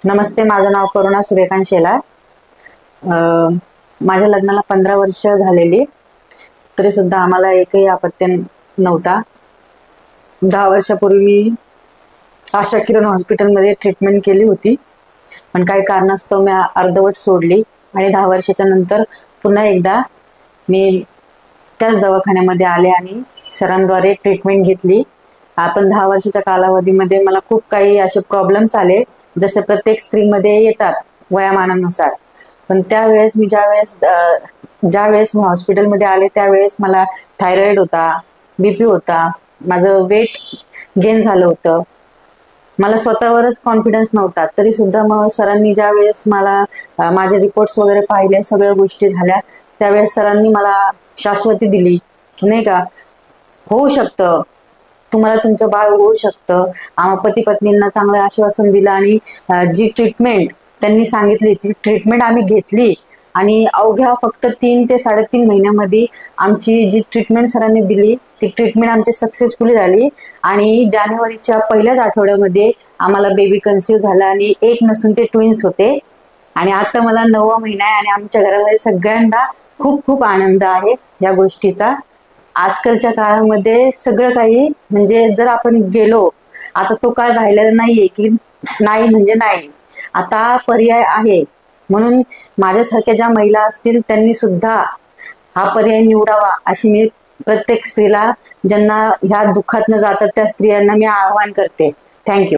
नमस्ते, माझं नाव करुणा सूर्यकांत शेलार. माझ्या लग्नाला 15 वर्ष झालेली, तरी सुद्धा आम्हाला एकही अपत्य नव्हता. 10 वर्षापूर्वी मी आशा किरण हॉस्पिटलमध्ये ट्रीटमेंट केली होती, पण काही कारणास्तव मी अर्धवट सोडली आणि 10 वर्षाच्या नंतर पुन्हा एकदा मी त्याच दवाखान्यामध्ये आले आणि सरांद्वारे ट्रीटमेंट घेतली. आपण 10 वर्षाच्या कालावधीमध्ये मला खूप काही असे प्रॉब्लेम्स आले, जसे प्रत्येक स्त्रीमध्ये येतात वयामानानुसार. पण त्यावेळेस मी ज्यावेळेस मी हॉस्पिटलमध्ये आले त्यावेळेस मला थायरॉइड होता, BP होता, माझं वेट गेन झालं होतं. मला स्वतःवरच कॉन्फिडन्स नव्हता, तरी सुद्धा मग सरांनी ज्यावेळेस मला माझे रिपोर्ट्स वगैरे पाहिले, सगळ्या गोष्टी झाल्या, त्यावेळेस सरांनी मला शाश्वती दिली की नाही का, होऊ शकतं, तुम्हाला तुमचं बाळ होऊ शकतं. पती पत्नींना चांगलं आश्वासन दिलं आणि जी ट्रीटमेंट त्यांनी सांगितली ती ट्रीटमेंट आम्ही घेतली आणि अवघ्या फक्त 3 ते 3.5 महिन्यामध्ये आमची जी ट्रीटमेंट सरांनी दिली ती ट्रीटमेंट आमची सक्सेसफुली झाली आणि जानेवारीच्या पहिल्याच आठवड्यामध्ये आम्हाला बेबी कन्सीव्ह झाला आणि एक नसून ते ट्विन्स होते. आणि आता मला 9वा महिना आहे आणि आमच्या घरामध्ये सगळ्यांना खूप खूप आनंद आहे या गोष्टीचा. आजकालच्या काळामध्ये सगळं काही म्हणजे जर आपण गेलो, आता तो काळ राहिलेला नाहीये की नाही म्हणजे नाही, आता पर्याय आहे. म्हणून माझ्यासारख्या ज्या महिला असतील त्यांनी सुद्धा हा पर्याय निवडावा अशी मी प्रत्येक स्त्रीला, ज्यांना ह्या दुःखातनं जातात त्या स्त्रियांना मी आवाहन करते. थँक्यू.